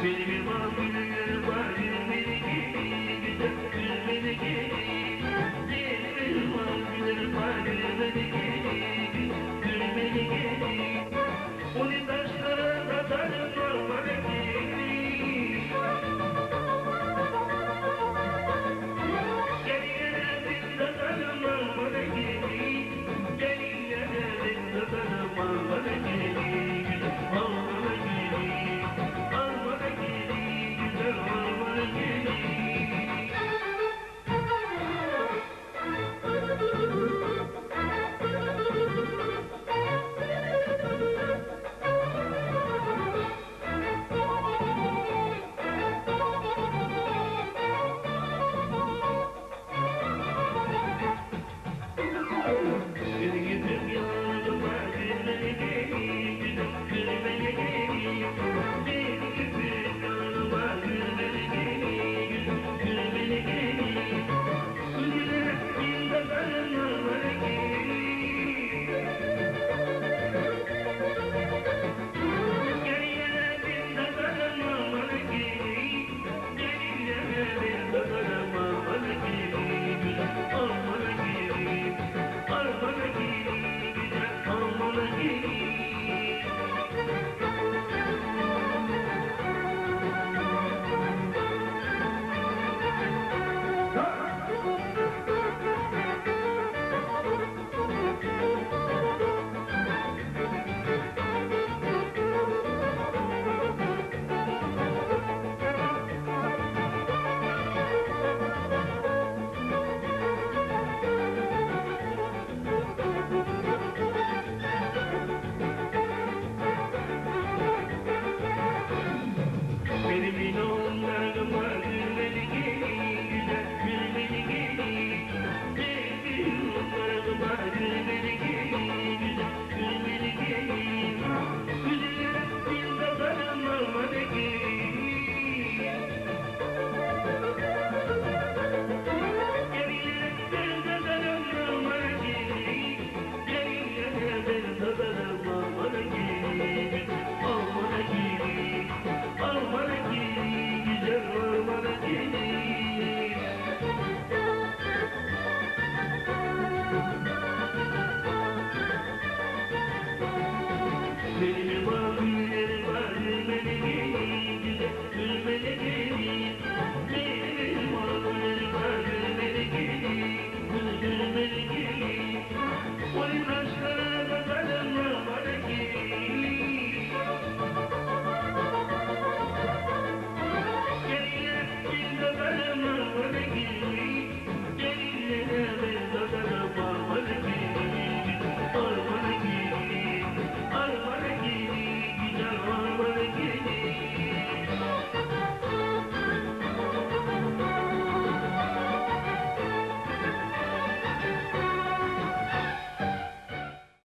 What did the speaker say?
Benim var gülüm var gülmeni geri güzel gülmeni geri. Benim var gülüm var gülmeni geri gülmeni geri. Onu taşlara atarım var geri. Gel gelelim atarım var geri. Gel gelelim atarım var geri. Almana geri, almana geri, güzel almana geri. Geri gidip yanıma gülmeni geri, güzel gülmeni geri. Geri gidip yanıma gülmeni geri, güzel gülmeni geri. Gülerek bir de sarılma geri. Geriye bir de sarılma geri. Geriye bir de sarılma geri, güzel almana geri. Almana geri, güzel almana geri. Benim inanlarıma gülmeni geri, güzel gülmeni geri. Benim inanlarıma gülmeni geri, güzel gülmeni geri. Güzel bir de sarılma geri. Geriye bir de sarılma geri. Geriye bir de sarılma geri. Almana geri. Almana geri, güzel almana geri. Benim var